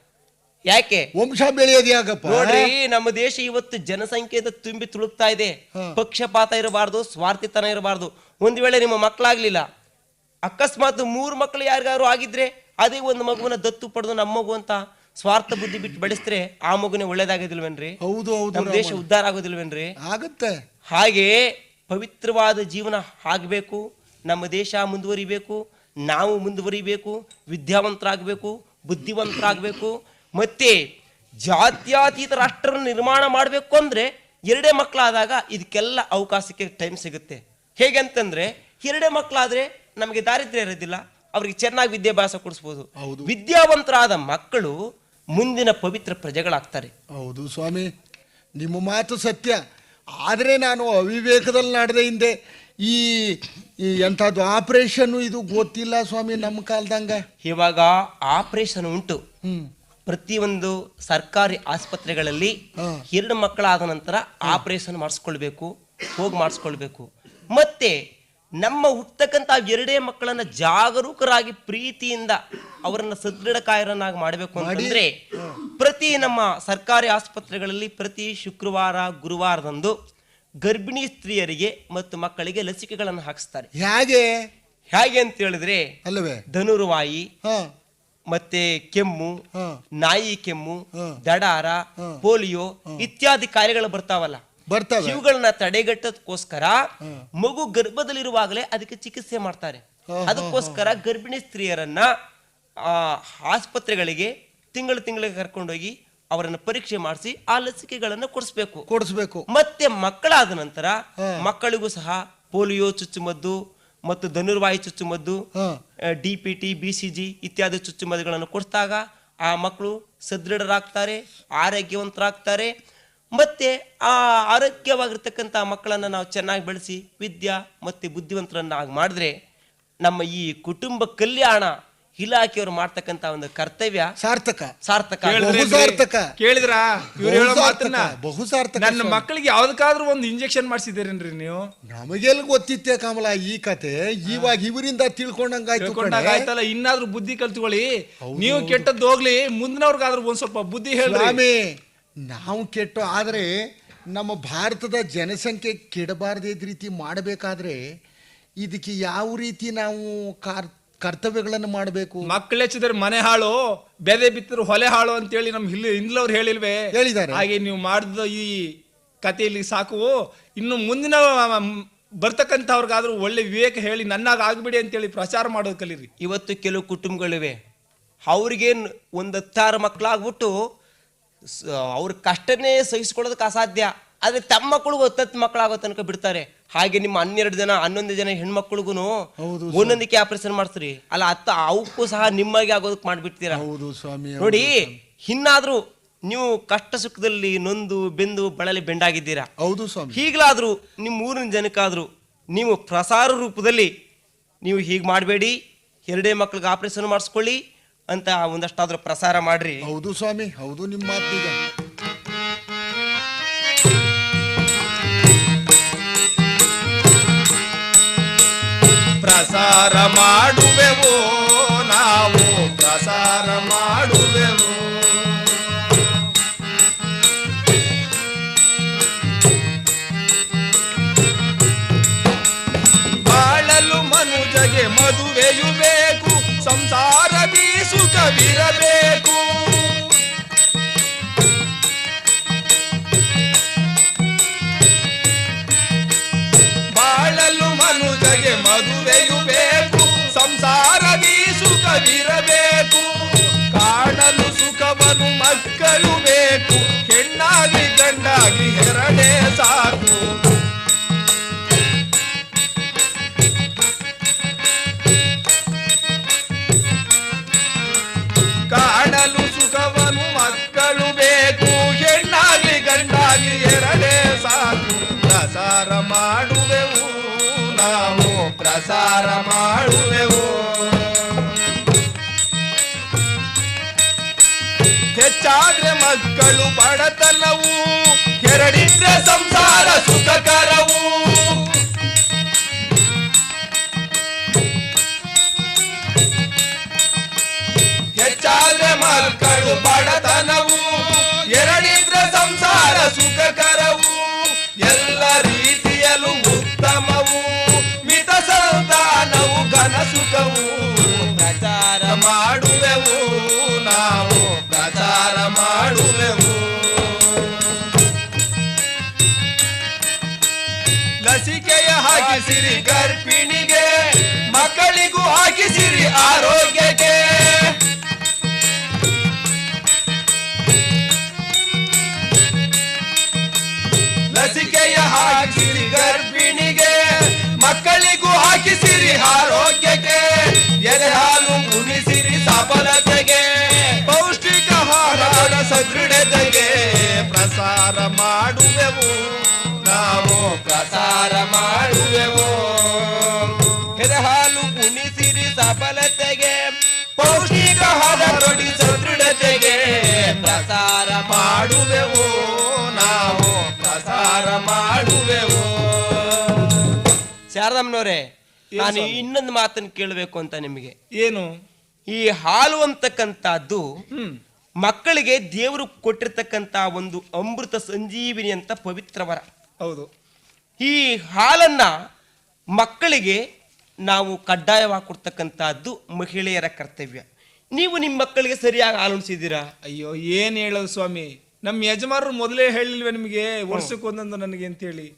ಯಾಕೆ? ವಂಶ ಬೆಳೆಯೋದು ಯಾಕಪ್ಪ? ನೋಡ್ರಿ, ನಮ್ಮ ದೇಶ ಇವತ್ತು ಜನಸಂಖ್ಯೆಯಿಂದ ತುಂಬಿ ತುಳುಕ್ತಾ ಇದೆ. ಪಕ್ಷಪಾತ ಇರಬಾರ್ದು, ಸ್ವಾರ್ಥಿತನ ಇರಬಾರ್ದು. ಒಂದ್ ವೇಳೆ ನಿಮ್ಮ ಮಕ್ಕಳಾಗ್ಲಿಲ್ಲ, ಅಕಸ್ಮಾತ್ 3 ಮಕ್ಕಳು ಯಾರಿಗಾರು ಆಗಿದ್ರೆ ಅದೇ ಒಂದು ಮಗುವನ್ನ ದತ್ತು ಪಡೆದು ನಮ್ಮ ಮಗು ಅಂತ ಸ್ವಾರ್ಥ ಬುದ್ಧಿ ಬಿಟ್ಟು ಬೆಳೆಸಿದ್ರೆ ಆ ಮಗುನೇ ಒಳ್ಳೇದಾಗೋದಿಲ್ವೇನ್ರಿ? ಹೌದು ಹೌದು. ನಮ್ಮ ದೇಶ ಉದ್ಧಾರ ಆಗೋದಿಲ್ವೇನ್ರಿ? ಆಗುತ್ತೆ. ಹಾಗೆ ಪವಿತ್ರವಾದ ಜೀವನ ಆಗ್ಬೇಕು, ನಮ್ಮ ದೇಶ ಮುಂದುವರಿಬೇಕು, ನಾವು ಮುಂದುವರಿಬೇಕು, ವಿದ್ಯಾವಂತರಾಗಬೇಕು, ಬುದ್ಧಿವಂತರಾಗಬೇಕು. ಮತ್ತೆ ಜಾತ್ಯಾತೀತ ರಾಷ್ಟ್ರ ನಿರ್ಮಾಣ ಮಾಡಬೇಕು ಅಂದ್ರೆ 2 ಮಕ್ಕಳಾದಾಗ ಇದಕ್ಕೆಲ್ಲ ಅವಕಾಶಕ್ಕೆ ಟೈಮ್ ಸಿಗುತ್ತೆ. ಹೇಗಂತಂದ್ರೆ 2 ಮಕ್ಕಳಾದ್ರೆ ನಮಗೆ ದಾರಿದ್ರ್ಯ ಇರೋದಿಲ್ಲ, ಅವ್ರಿಗೆ ಚೆನ್ನಾಗಿ ವಿದ್ಯಾಭ್ಯಾಸ ಕೊಡಿಸ್ಬೋದು. ವಿದ್ಯಾವಂತರಾದ ಮಕ್ಕಳು ಮುಂದಿನ ಪವಿತ್ರ ಪ್ರಜೆಗಳಾಗ್ತಾರೆ. ಹೌದು ಸ್ವಾಮಿ. ನಿಮ್ಮ ಮಾತು ಸತ್ಯ. ಆದರೆ ನಾನು ಅವಿವೇಕದಲ್ಲಿ ನಡೆದೆ ಹಿಂದೆ ಈ ಎಂಥದ್ದು ಆಪರೇಷನ್ನು ಇದು ಗೊತ್ತಿಲ್ಲ ಸ್ವಾಮಿ ನಮ್ಮ ಕಾಲದಂಗ. ಇವಾಗ ಆಪರೇಷನ್ ಉಂಟು. ಪ್ರತಿಯೊಂದು ಸರ್ಕಾರಿ ಆಸ್ಪತ್ರೆಗಳಲ್ಲಿ 2 ಮಕ್ಕಳಾದ ನಂತರ ಆಪರೇಷನ್ ಮಾಡಿಸ್ಕೊಳ್ಬೇಕು. ಮತ್ತೆ ನಮ್ಮ ಹುಟ್ಟತಕ್ಕಂಥ 2 ಮಕ್ಕಳನ್ನ ಜಾಗರೂಕರಾಗಿ ಪ್ರೀತಿಯಿಂದ ಅವರನ್ನ ಸದೃಢಕಾಯರನ್ನಾಗಿ ಮಾಡಬೇಕು ಅಂತಂದ್ರೆ ಪ್ರತಿ ನಮ್ಮ ಸರ್ಕಾರಿ ಆಸ್ಪತ್ರೆಗಳಲ್ಲಿ ಪ್ರತಿ ಶುಕ್ರವಾರ ಗುರುವಾರದಂದು ಗರ್ಭಿಣಿ ಸ್ತ್ರೀಯರಿಗೆ ಮತ್ತು ಮಕ್ಕಳಿಗೆ ಲಸಿಕೆಗಳನ್ನು ಹಾಕಿಸ್ತಾರೆ. ಹೇಗೆ ಅಂತ ಹೇಳಿದ್ರೆ ಅಲ್ಲವೇ ಧನುರ್ವಾಯಿ, ಮತ್ತೆ ಕೆಮ್ಮು, ನಾಯಿ ಕೆಮ್ಮು, ದಡಾರ, ಪೋಲಿಯೋ ಇತ್ಯಾದಿ ಕಾಯಿಲೆಗಳು ಬರ್ತಾವಲ್ಲ, ಇವುಗಳನ್ನ ತಡೆಗಟ್ಟೋದಕ್ಕೋಸ್ಕರ ಮಗು ಗರ್ಭದಲ್ಲಿರುವಾಗಲೇ ಅದಕ್ಕೆ ಚಿಕಿತ್ಸೆ ಮಾಡ್ತಾರೆ. ಅದಕ್ಕೋಸ್ಕರ ಗರ್ಭಿಣಿ ಸ್ತ್ರೀಯರನ್ನ ಆಸ್ಪತ್ರೆಗಳಿಗೆ ತಿಂಗಳಿಗೆ ಕರ್ಕೊಂಡೋಗಿ ಅವರನ್ನ ಪರೀಕ್ಷೆ ಮಾಡಿಸಿ ಆ ಲಸಿಕೆಗಳನ್ನು ಕೊಡಿಸ್ಬೇಕು. ಮತ್ತೆ ಮಕ್ಕಳಾದ ನಂತರ ಮಕ್ಕಳಿಗೂ ಸಹ ಪೋಲಿಯೋ ಚುಚ್ಚುಮದ್ದು ಮತ್ತು ಧನುರ್ವಾಯಿ ಚುಚ್ಚುಮದ್ದು, DPT, BCG ಇತ್ಯಾದಿ ಚುಚ್ಚುಮದ್ದುಗಳನ್ನು ಕೊಡಿಸಿದಾಗ ಆ ಮಕ್ಕಳು ಸದೃಢರಾಗ್ತಾರೆ, ಆರೋಗ್ಯವಂತರಾಗ್ತಾರೆ. ಮತ್ತೆ ಆ ಆರೋಗ್ಯವಾಗಿರ್ತಕ್ಕಂಥ ಮಕ್ಕಳನ್ನ ನಾವು ಚೆನ್ನಾಗಿ ಬೆಳೆಸಿ ವಿದ್ಯಾ ಮತ್ತೆ ಬುದ್ಧಿವಂತರನ್ನಾಗಿ ಮಾಡಿದ್ರೆ ನಮ್ಮ ಈ ಕುಟುಂಬ ಕಲ್ಯಾಣ ಇಲಾಖೆಯವರು ಮಾಡ್ತಕ್ಕಂತ ಒಂದು ಕರ್ತವ್ಯ ಸಾರ್ಥಕ. ಕೇಳಿದ್ರ ಇವ್ರು ಹೇಳೋ ಮಾತನ್ನ? ಬಹು ಸಾರ್ಥಕ. ನನ್ನ ಮಕ್ಕಳಿಗೆ ಯಾವ್ದಕ್ಕಾದ್ರೂ ಒಂದು ಇಂಜೆಕ್ಷನ್ ಮಾಡಿಸಿದ್ದೀರೇನ್ರಿ ನೀವು? ನಮಗೆಲ್ಲ ಗೊತ್ತಿತ್ತೆ ಕಮಲ ಈ ಕತೆ. ಇವಾಗ ಇವರಿಂದ ತಿಳ್ಕೊಂಡಂಗಾಯ್ತಲ್ಲ. ಇನ್ನಾದ್ರೂ ಬುದ್ಧಿ ಕಲ್ತ್ಕೊಳ್ಳಿ. ನೀವು ಕೆಟ್ಟದ್ದು ಹೋಗ್ಲಿ, ಮುಂದಿನವ್ರಿಗಾದ್ರೂ ಒಂದ್ ಸ್ವಲ್ಪ ಬುದ್ಧಿ ಹೇಳಿ. ನಾವು ಕೆಟ್ಟು ಆದ್ರೆ ನಮ್ಮ ಭಾರತದ ಜನಸಂಖ್ಯೆ ಕೆಡಬಾರದೇ ರೀತಿ ಮಾಡಬೇಕಾದ್ರೆ ಇದಕ್ಕೆ ಯಾವ ರೀತಿ ನಾವು ಕರ್ತವ್ಯಗಳನ್ನು ಮಾಡಬೇಕು? ಮಕ್ಕಳು ಹೆಚ್ಚಿದ್ರೆ ಮನೆ ಹಾಳು, ಬೆದೆ ಬಿತ್ತರು ಹೊಲೆ ಹಾಳು ಅಂತೇಳಿ ನಮ್ ಹಿಂದ್ಲವ್ರು ಹೇಳಿದ್ದಾರೆ. ಹಾಗೆ ನೀವು ಮಾಡಿದ ಈ ಕಥೆಯಲ್ಲಿ ಸಾಕು. ಇನ್ನು ಮುಂದಿನ ಬರ್ತಕ್ಕಂಥವ್ರಿಗಾದ್ರೂ ಒಳ್ಳೆ ವಿವೇಕ ಹೇಳಿ ನನ್ನಾಗ ಆಗ್ಬಿಡಿ ಅಂತೇಳಿ ಪ್ರಚಾರ ಮಾಡೋದು ಕಲೀರಿ. ಇವತ್ತು ಕೆಲವು ಕುಟುಂಬಗಳಿವೆ, ಅವ್ರಿಗೆ 10 ಮಕ್ಕಳಾಗ್ಬಿಟ್ಟು ಅವ್ರ ಕಷ್ಟನೇ ಸಹಿಸ್ಕೊಳ್ಳೋದಕ್ಕೆ ಅಸಾಧ್ಯ. ಆದ್ರೆ ತಮ್ಮ ಮಕ್ಕಳಿಗೂ 10 ಮಕ್ಕಳಾಗೋ ತನಕ ಬಿಡ್ತಾರೆ. ಹಾಗೆ ನಿಮ್ಮ 11 ಜನ ಹೆಣ್ಮಕ್ಳಿಗೂ ಒಂದೊಂದಕ್ಕೆ ಆಪರೇಷನ್ ಮಾಡ್ತೀರಿ ಅಲ್ಲ, ಅವಕ್ಕೂ ಸಹ ನಿಮ್ಮಾಗೆ ಆಗೋದಕ್ಕೆ ಮಾಡ್ಬಿಡ್ತೀರಾ. ನೋಡಿ, ಇನ್ನಾದ್ರೂ ನೀವು ಕಷ್ಟ ಸುಖದಲ್ಲಿ ನೊಂದು ಬೆಂದು ಬಳಲಿ ಬೆಂಡಾಗಿದ್ದೀರಾ. ಹೌದು ಸ್ವಾಮಿ. ಈಗಲಾದ್ರೂ ನಿಮ್ಮ ಊರಿನ ಜನಕ್ಕಾದ್ರೂ ನೀವು ಪ್ರಸಾರ ರೂಪದಲ್ಲಿ ನೀವು ಹೀಗೆ ಮಾಡಬೇಡಿ, 2 ಮಕ್ಳಿಗೆ ಆಪರೇಷನ್ ಮಾಡಿಸ್ಕೊಳ್ಳಿ ಅಂತ ಒಂದಷ್ಟಾದ್ರೂ ಪ್ರಸಾರ ಮಾಡ್ರಿ. ಹೌದು ಸ್ವಾಮಿ, ಹೌದು ನಿಮ್ಮ ಮಾತಿಗ. ಪ್ರಸಾರ ಮಾಡುವೆವು ನಾವು, ಪ್ರಸಾರ ಮಾಡುವೆವು. ಬಾಳಲು ಮನುಜಗೆ ಮದುವೆಯು ಬೇಕು, ಸಂಸಾರದಿ ಸುಖವಿರಬೇಕು. ಬಾಳಲು ಮನುಜಗೆ ಮದುವೆಯು ಬೇಕು, ಸಂಸಾರದಿ ಸುಖವಿರಬೇಕು. ಕಾಣಲು ಸುಖವನ್ನು ಮಕ್ಕಳು ಬೇಕು, ಹೆಣ್ಣಾಗಿ ಗಂಡಾಗಿ ಎರಡೇ ಸಾಕು. ಕಾಣಲು ಸುಖವನ್ನು ಮಕ್ಕಳು ಬೇಕು, ಹೆಣ್ಣಾಗಿ ಗಂಡಾಗಿ ಎರಡೇ ಸಾಕು. ಪ್ರಸಾರ ಮಾಡುವೆವು ನಾವು, ಪ್ರಸಾರ ಮಾಡುವೆವು. ಹೆಚ್ಚಾದ್ರೆ ಮಕ್ಕಳು ಬಡತನವು, ಎರಡಿದ್ರೆ ಸಂಸಾರ ಸುಖಕರವು. ಹೆಚ್ಚಾದ್ರೆ ಮಕ್ಕಳು ಬಡತನವು, ಎರಡಿದ್ರೆ ಸಂಸಾರ ಸುಖಕರವು. ಎಲ್ಲ ರೀತಿಯಲ್ಲೂ ಉತ್ತಮವು, ಮಿತ ಸಂತಾನವು ಘನ ಸುಖವು. ಪ್ರಚಾರ ಮಾಡುವೆವು ನಾವು, ಪ್ರಚಾರ ಮಾಡುವೆವು. ಲಸಿಕೆಯ ಹಾಕಿಸಿರಿ ಗರ್ಭಿಣಿಗೆ, ಮಕ್ಕಳಿಗೂ ಹಾಕಿಸಿರಿ ಆರೋಗ್ಯಕ್ಕೆ. ಲಸಿಕೆಯ ಹಾಕಿಸಿರಿ ಗರ್ಭಿಣಿಗೆ, ಮಕ್ಕಳಿಗೂ ಹಾಕಿಸಿರಿ ಆರೋಗ್ಯಕ್ಕೆ. ಎದೆ ಹಾಲು ಉಣಿಸಿರಿ ಸಬಲತೆಗೆ, ಪೌಷ್ಟಿಕ ಆಹಾರ ಸದೃಢತೆಗೆ. ಪ್ರಸಾರ ಮಾಡಿ ಸಬಲತೆಗೆ ಪೌಷ್ಟಿಕಾಹಾರ ನುಡಿ ಸದೃಢತೆಗೆ ಪ್ರಸಾರ ಮಾಡುವೆವು ನಾವು ಪ್ರಸಾರ ಮಾಡುವೆವು. ಶಾರದಮ್ಮನವರೇ, ನಾನು ಇನ್ನೊಂದು ಮಾತನ್ನು ಕೇಳಬೇಕು ಅಂತ ನಿಮಗೆ. ಏನು? ಈ ಹಾಲು ಅಂತಕ್ಕಂಥದ್ದು ಹ್ಮ್ ಮಕ್ಕಳಿಗೆ ದೇವರು ಕೊಟ್ಟಿರ್ತಕ್ಕಂಥ ಒಂದು ಅಮೃತ ಸಂಜೀವಿನಿ ಅಂತ ಪವಿತ್ರ ವರ. ಹೌದು. ಈ ಹಾಲನ್ನ ಮಕ್ಕಳಿಗೆ ನಾವು ಕಡ್ಡಾಯವಾಗಿ ಕೊಡ್ತಕ್ಕಂಥದ್ದು ಮಹಿಳೆಯರ ಕರ್ತವ್ಯ. ನೀವು ನಿಮ್ಮ ಮಕ್ಕಳಿಗೆ ಸರಿಯಾಗಿ ಹಾಲು ಉಣಿಸಿದ್ದೀರಾ? ಅಯ್ಯೋ, ಏನ್ ಹೇಳೋದು ಸ್ವಾಮಿ, ನಮ್ಮ ಯಜಮಾನರು ಮೊದಲೇ ಹೇಳಿಲ್ವೇ ನಿಮಗೆ ವರ್ಷಕ್ಕೆ ಒಂದೊಂದು ನನಗೆ ಅಂತೇಳಿ?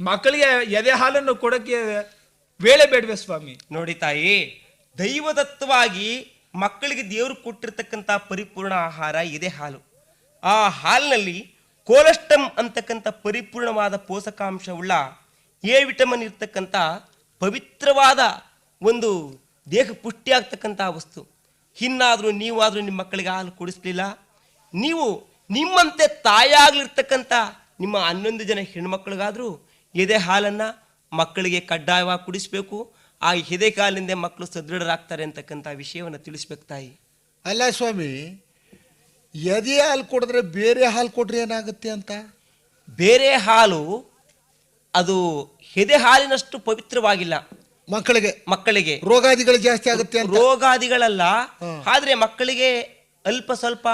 ಮಕ್ಕಳಿಗೆ ಎದೆ ಹಾಲನ್ನು ಕೊಡಕ್ಕೆ ವೇಳೆ ಬೇಡವೆ ಸ್ವಾಮಿ? ನೋಡಿ ತಾಯಿ, ದೈವದತ್ತವಾಗಿ ಮಕ್ಕಳಿಗೆ ದೇವರು ಕೊಟ್ಟಿರ್ತಕ್ಕಂಥ ಪರಿಪೂರ್ಣ ಆಹಾರ ಇದೆ ಹಾಲು. ಆ ಹಾಲಿನಲ್ಲಿ ಕೋಲೆಸ್ಟ್ರಾಮ್ ಅಂತಕ್ಕಂಥ ಪರಿಪೂರ್ಣವಾದ ಪೋಷಕಾಂಶವುಳ್ಳ ಎ ವಿಟಮಿನ್ ಇರ್ತಕ್ಕಂಥ ಪವಿತ್ರವಾದ ಒಂದು ದೇಹ ಪುಷ್ಟಿ ಆಗ್ತಕ್ಕಂಥ ವಸ್ತು. ಇನ್ನಾದರೂ ನೀವಾದರೂ ನಿಮ್ಮ ಮಕ್ಕಳಿಗೆ ಹಾಲು ಕುಡಿಸ್ಲಿಲ್ಲ, ನೀವು ನಿಮ್ಮಂತೆ ತಾಯಾಗ್ಲಿರ್ತಕ್ಕಂಥ ನಿಮ್ಮ 11 ಜನ ಹೆಣ್ಮಕ್ಳಿಗಾದರೂ ಎದೆ ಹಾಲನ್ನು ಮಕ್ಕಳಿಗೆ ಕಡ್ಡಾಯವಾಗಿ ಕುಡಿಸ್ಬೇಕು. ಆ ಎದೆ ಕಾಲಿಂದ ಮಕ್ಕಳು ಸದೃಢರಾಗ್ತಾರೆ ಅಂತಕ್ಕಂಥ ವಿಷಯವನ್ನು ತಿಳಿಸ್ಬೇಕು ತಾಯಿ. ಅಲ್ಲ ಸ್ವಾಮಿ, ಎದೆ ಹಾಲು ಕೊಡಿದ್ರೆ ಬೇರೆ ಹಾಲು ಕೊಟ್ರೆ ಏನಾಗುತ್ತೆ ಅಂತ? ಬೇರೆ ಹಾಲು ಅದು ಎದೆ ಹಾಲಿನಷ್ಟು ಪವಿತ್ರವಾಗಿಲ್ಲ. ಮಕ್ಕಳಿಗೆ ರೋಗಾದಿಗಳು ಜಾಸ್ತಿ ಆಗುತ್ತೆ ಅಂತ? ರೋಗಾದಿಗಳಲ್ಲ, ಆದ್ರೆ ಮಕ್ಕಳಿಗೆ ಅಲ್ಪ ಸ್ವಲ್ಪ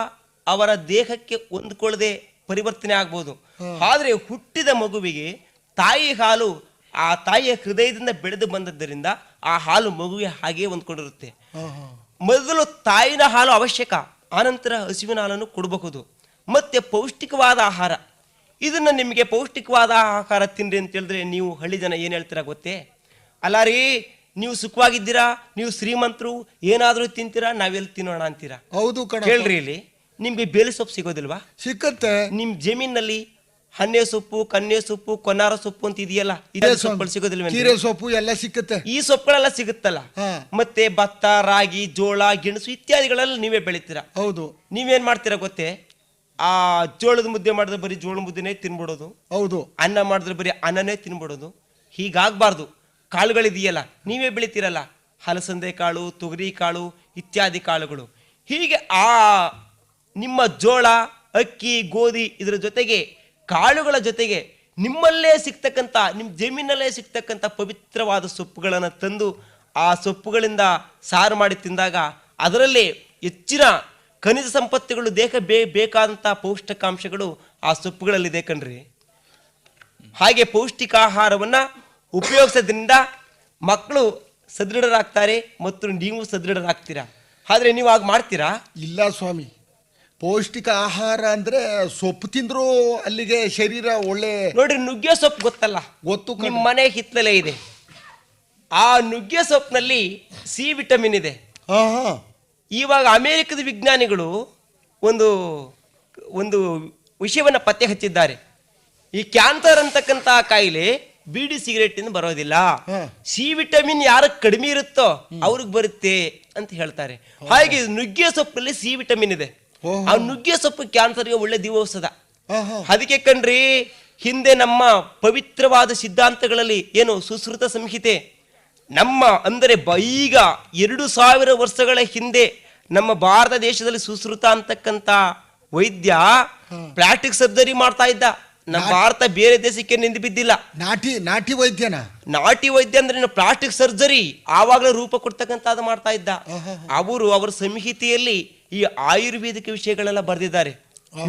ಅವರ ದೇಹಕ್ಕೆ ಹೊಂದ್ಕೊಳ್ಳದೆ ಪರಿವರ್ತನೆ ಆಗ್ಬೋದು. ಆದ್ರೆ ಹುಟ್ಟಿದ ಮಗುವಿಗೆ ತಾಯಿ ಹಾಲು ಆ ತಾಯಿಯ ಹೃದಯದಿಂದ ಬೆಳೆದು ಬಂದದ್ದರಿಂದ ಆ ಹಾಲು ಮಗುವಿಗೆ ಹಾಗೆ ಹೊಂದ್ಕೊಂಡಿರುತ್ತೆ. ಮೊದಲು ತಾಯಿನ ಹಾಲು ಅವಶ್ಯಕ, ಆನಂತರ ಹಸುವಿನ ಹಾಲನ್ನು ಕೊಡಬಹುದು. ಮತ್ತೆ ಪೌಷ್ಟಿಕವಾದ ಆಹಾರ, ಇದನ್ನ ನಿಮಗೆ ಪೌಷ್ಟಿಕವಾದ ಆಹಾರ ತಿನ್ರಿ ಅಂತ ಹೇಳಿದ್ರೆ ನೀವು ಹಳ್ಳಿ ಜನ ಏನ್ ಹೇಳ್ತೀರಾ ಗೊತ್ತೇ? ಅಲ್ಲ ರೀ, ನೀವು ಸುಖವಾಗಿದ್ದೀರಾ, ನೀವು ಶ್ರೀಮಂತರು, ಏನಾದ್ರೂ ತಿಂತೀರಾ, ನಾವೆಲ್ಲಿ ತಿನ್ನೋಣ ಅಂತೀರಾ? ಹೌದು ಕಣ. ಕೇಳ್ರಿ, ಇಲ್ಲಿ ನಿಮ್ಗೆ ಬೇಲಿ ಸೊಪ್ಪು ಸಿಗೋದಿಲ್ವಾ? ಸಿಕ್ಕತ್ತೆ. ನಿಮ್ ಜಮೀನಲ್ಲಿ ಹಣ್ಣೆ ಸೊಪ್ಪು, ಕನ್ನೆ ಸೊಪ್ಪು, ಕೊನಾರ ಸೊಪ್ಪು ಅಂತ ಇದೆಯಲ್ಲ, ಇದೇ ಸೊಪ್ಪುಗಳು ಸಿಗೋದಿಲ್ವ? ಕೀರೆ ಸೊಪ್ಪು ಎಲ್ಲ ಸಿಕ್ಕತ್ತೆ. ಈ ಸೊಪ್ಪುಗಳೆಲ್ಲ ಸಿಗುತ್ತಲ್ಲ. ಮತ್ತೆ ಭತ್ತ, ರಾಗಿ, ಜೋಳ, ಗೆಣಸು ಇತ್ಯಾದಿಗಳೆಲ್ಲ ನೀವೇ ಬೆಳಿತೀರಾ. ಹೌದು. ನೀವೇನ್ ಮಾಡ್ತೀರಾ ಗೊತ್ತೇ? ಆ ಜೋಳದ ಮುದ್ದೆ ಮಾಡಿದ್ರೆ ಬರೀ ಜೋಳ ಮುದ್ದೆನೇ ತಿನ್ಬಿಡೋದು. ಹೌದು. ಅನ್ನ ಮಾಡಿದ್ರೆ ಬರೀ ಅನ್ನನೇ ತಿನ್ಬಿಡೋದು. ಹೀಗಾಗಬಾರ್ದು. ಕಾಳುಗಳಿದೆಯಲ್ಲ, ನೀವೇ ಬೆಳಿತೀರಲ್ಲ, ಹಲಸಂದೆ ಕಾಳು, ತೊಗರಿ ಕಾಳು ಇತ್ಯಾದಿ ಕಾಳುಗಳು. ಹೀಗೆ ಆ ನಿಮ್ಮ ಜೋಳ, ಅಕ್ಕಿ, ಗೋಧಿ ಇದರ ಜೊತೆಗೆ ಕಾಳುಗಳ ಜೊತೆಗೆ ನಿಮ್ಮಲ್ಲೇ ಸಿಗ್ತಕ್ಕಂಥ, ನಿಮ್ಮ ಜಮೀನಲ್ಲೇ ಸಿಗ್ತಕ್ಕಂಥ ಪವಿತ್ರವಾದ ಸೊಪ್ಪುಗಳನ್ನು ತಂದು ಆ ಸೊಪ್ಪುಗಳಿಂದ ಸಾರು ಮಾಡಿ ತಿಂದಾಗ ಅದರಲ್ಲೇ ಹೆಚ್ಚಿನ ಖನಿಜ ಸಂಪತ್ತುಗಳು, ದೇಹ ಬೇಕಾದಂಥ ಪೌಷ್ಟಿಕಾಂಶಗಳು ಆ ಸೊಪ್ಪುಗಳಲ್ಲಿದೆ ಕಣ್ರಿ. ಹಾಗೆ ಪೌಷ್ಟಿಕಾಹಾರವನ್ನ ಉಪಯೋಗಿಸೋದ್ರಿಂದ ಮಕ್ಕಳು ಸದೃಢರಾಗ್ತಾರೆ ಮತ್ತು ನೀವು ಸದೃಢರಾಗ್ತೀರಾ. ಆದ್ರೆ ನೀವು ಆಗ ಮಾಡ್ತೀರಾ? ಇಲ್ಲ ಸ್ವಾಮಿ. ಪೌಷ್ಟಿಕ ಆಹಾರ ಅಂದ್ರೆ ಸೊಪ್ಪು ತಿಂದ್ರು ಅಲ್ಲಿಗೆ ಶರೀರ ಒಳ್ಳೆ. ನೋಡ್ರಿ, ನುಗ್ಗೆ ಸೊಪ್ಪು ಗೊತ್ತಲ್ಲ? ಗೊತ್ತು. ನಿಮ್ಮ ಮನೆ ಹಿತ್ತಲೇ ಇದೆ. ಆ ನುಗ್ಗೆ ಸೊಪ್ಪಿನಲ್ಲಿ ಸಿ ವಿಟಮಿನ್ ಇದೆ. ಇವಾಗ ಅಮೆರಿಕದ ವಿಜ್ಞಾನಿಗಳು ಒಂದು ಒಂದು ವಿಷಯವನ್ನ ಪತ್ತೆ ಹಚ್ಚಿದ್ದಾರೆ. ಈ ಕ್ಯಾನ್ಸರ್ ಅಂತಕ್ಕಂಥ ಕಾಯಿಲೆ ಬೀಡಿ ಸಿಗರೇಟ್ ಇಂದ ಬರೋದಿಲ್ಲ, ಸಿ ವಿಟಮಿನ್ ಯಾರ ಕಡಿಮೆ ಇರುತ್ತೋ ಅವ್ರಿಗೆ ಬರುತ್ತೆ ಅಂತ ಹೇಳ್ತಾರೆ. ಹಾಗೆ ನುಗ್ಗೆ ಸೊಪ್ಪಲ್ಲಿ ಸಿ ವಿಟಮಿನ್ ಇದೆ. ಆ ನುಗ್ಗೆ ಸೊಪ್ಪು ಕ್ಯಾನ್ಸರ್ಗೆ ಒಳ್ಳೆ ದಿವೌಷಧ. ಅದಕ್ಕೆ ಕಣ್ರಿ, ಹಿಂದೆ ನಮ್ಮ ಪವಿತ್ರವಾದ ಸಿದ್ಧಾಂತಗಳಲ್ಲಿ ಏನು ಸುಶ್ರುತ ಸಂಹಿತೆ, ನಮ್ಮ ಅಂದರೆ ಈಗ 2000 ವರ್ಷಗಳ ಹಿಂದೆ ನಮ್ಮ ಭಾರತ ದೇಶದಲ್ಲಿ ಸುಶ್ರುತ ಅಂತಕ್ಕಂಥ ವೈದ್ಯ ಪ್ಲಾಸ್ಟಿಕ್ ಸರ್ಜರಿ ಮಾಡ್ತಾ ಇದ್ದ. ನಮ್ಮ ಭಾರತ ಬೇರೆ ದೇಶಕ್ಕೆ ನಿಂದು ಬಿದ್ದಿಲ್ಲ. ನಾಟಿ ವೈದ್ಯನ? ನಾಟಿ ವೈದ್ಯ ಅಂದ್ರೆ ಪ್ಲಾಸ್ಟಿಕ್ ಸರ್ಜರಿ ಆವಾಗಲೇ ರೂಪ ಕೊಡ್ತಕ್ಕಂಥದ್ದು ಮಾಡ್ತಾ ಇದ್ದ. ಅವರ ಸಂಹಿತೆಯಲ್ಲಿ ಈ ಆಯುರ್ವೇದಿಕ ವಿಷಯಗಳೆಲ್ಲ ಬರೆದಿದ್ದಾರೆ.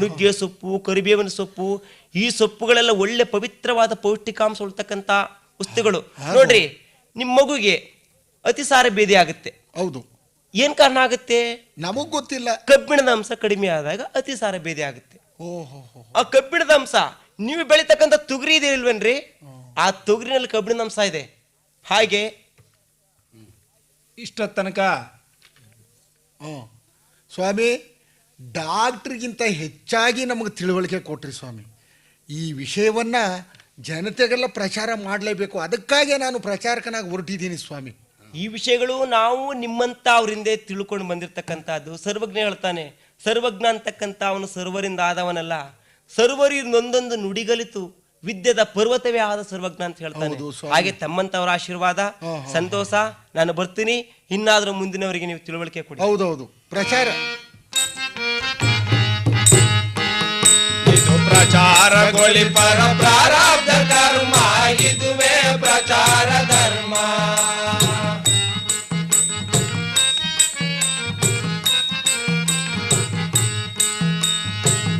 ನುಗ್ಗೆ ಸೊಪ್ಪು, ಕರಿಬೇವಿನ ಸೊಪ್ಪು, ಈ ಸೊಪ್ಪುಗಳೆಲ್ಲ ಒಳ್ಳೆ ಪವಿತ್ರವಾದ ಪೌಷ್ಟಿಕಾಂಶ ಉಳ್ತಕ್ಕಂಥ ವಸ್ತುಗಳು. ನೋಡ್ರಿ, ನಿಮ್ಮ ಮಗುಗೆ ಅತಿಸಾರ ಭೇದಿ ಆಗುತ್ತೆ. ಹೌದು. ಏನ್ ಕಾರಣ ಆಗುತ್ತೆ ನಮಗ್ ಗೊತ್ತಿಲ್ಲ. ಕಬ್ಬಿಣದ ಅಂಶ ಕಡಿಮೆ ಆದಾಗ ಅತಿಸಾರ ಭೇದಿ ಆಗುತ್ತೆ. ಆ ಕಬ್ಬಿಣದ ಅಂಶ ನೀವು ಬೆಳಿತಕ್ಕಂಥ ತೊಗರಿ ಇದೆ ಇಲ್ವೇನ್ರಿ, ಆ ತೊಗರಿನಲ್ಲಿ ಕಬ್ಬಿಣದ ಅಂಶ ಇದೆ. ಹಾಗೆ ಇಷ್ಟ ತನಕ ಸ್ವಾಮಿ ಡಾಕ್ಟ್ರಿಗಿಂತ ಹೆಚ್ಚಾಗಿ ನಮಗೆ ತಿಳುವಳಿಕೆ ಕೊಟ್ರಿ ಸ್ವಾಮಿ. ಈ ವಿಷಯವನ್ನ ಜನತೆಗೆಲ್ಲ ಪ್ರಚಾರ ಮಾಡಲೇಬೇಕು. ಅದಕ್ಕಾಗಿ ನಾನು ಪ್ರಚಾರಕನಾಗಿ ಹೊರಟಿದ್ದೀನಿ ಸ್ವಾಮಿ. ಈ ವಿಷಯಗಳು ನಾವು ನಿಮ್ಮಂತ ಅವರಿಂದ ತಿಳ್ಕೊಂಡು ಬಂದಿರತಕ್ಕಂಥದ್ದು. ಸರ್ವಜ್ಞ ಹೇಳ್ತಾನೆ, ಸರ್ವಜ್ಞ ಅಂತಕ್ಕಂಥ ಅವನು ಸರ್ವರಿಂದ ಆದವನಲ್ಲ, ಸರ್ವರಿಂದೊಂದೊಂದು ನುಡಿಗಲಿತು ವಿದ್ಯೆದ ಪರ್ವತವೇ ಆದ ಸರ್ವಜ್ಞ ಅಂತ ಹೇಳ್ತಾನೆ. ಹೌದು ಸ್ವಾಮಿ. ಹಾಗೆ ತಮ್ಮಂತವರ ಆಶೀರ್ವಾದ, ಸಂತೋಷ. ನಾನು ಬರ್ತೀನಿ, ಇನ್ನಾದ್ರೂ ಮುಂದಿನವರಿಗೆ ನೀವು ತಿಳುವಳಿಕೆ ಕೊಡಿ. ಹೌದೌದು, ಪ್ರಚಾರ ಇದು ಪ್ರಚಾರಗೊಳಿ ಪರ ಪ್ರಾರಬ್ಧ ಕರ್ಮ, ಇದುವೇ ಪ್ರಚಾರ ಧರ್ಮ.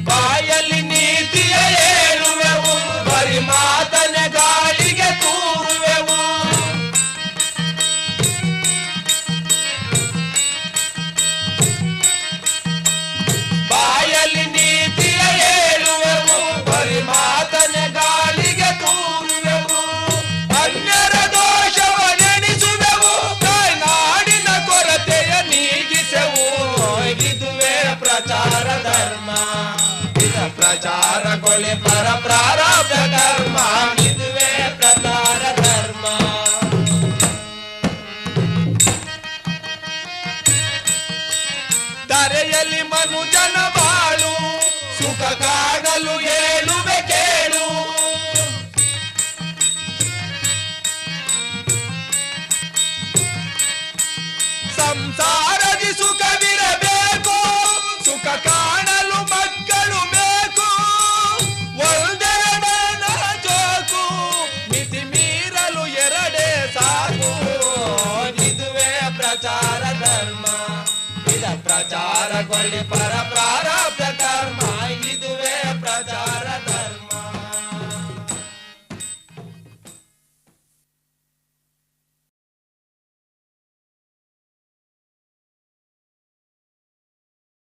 ಬಾಯಲ್ಲಿ ನೀತಿಯ ಹೇಳುವೆವು, ಬರಿ ಮಾತನೆ ಗಾಳಿಗೆ ತೂರುವೆವು. ಬಾಯಲ್ಲಿ ನೀತಿಯ ಹೇಳುವೆವು, ಬರಿ ಮಾತನೆ ಗಾಳಿಗೆ ತೂರುವೆವು. ಅನ್ಯರ ದೋಷವ ನೆನೆಸುವೆವು, ನಾಡಿನ ಕೊರತೆಯ ನೀಗಿಸೆವು. ಇದುವೇ ಪ್ರಚಾರ ಧರ್ಮ. ಪ್ರಚಾರಗೊಳಿ ಪರ ಪ್ರಾರಬ್ಧ ಕರ್ಮ, ಇದುವೇ ಪ್ರಚಾರ ಧರ್ಮ. ಧರೆಯಲ್ಲಿ ಮನುಜನ ಬಾಳು, ಸುಖ ಕಾಣಲು ಹೇಳುವೆ ಕೇಳು. ಸಂಸಾರದಿ ಸುಖವಿರಬೇಕು, ಸುಖ ಕಾಣಲು ಮಕ್ಕಳು ಬೇಕು. ಒಂದೆರಡನ ಜೋಕು, ಮಿತಿ ಮೀರಲು ಎರಡೇ ಸಾಕು. ಇದುವೇ ಪ್ರಚಾರ ಧರ್ಮ. ಇದ ಪ್ರಚಾರಗೊಳಿ ಪರ ಪ್ರಾರಬ್ಧ ಕರ್ಮ,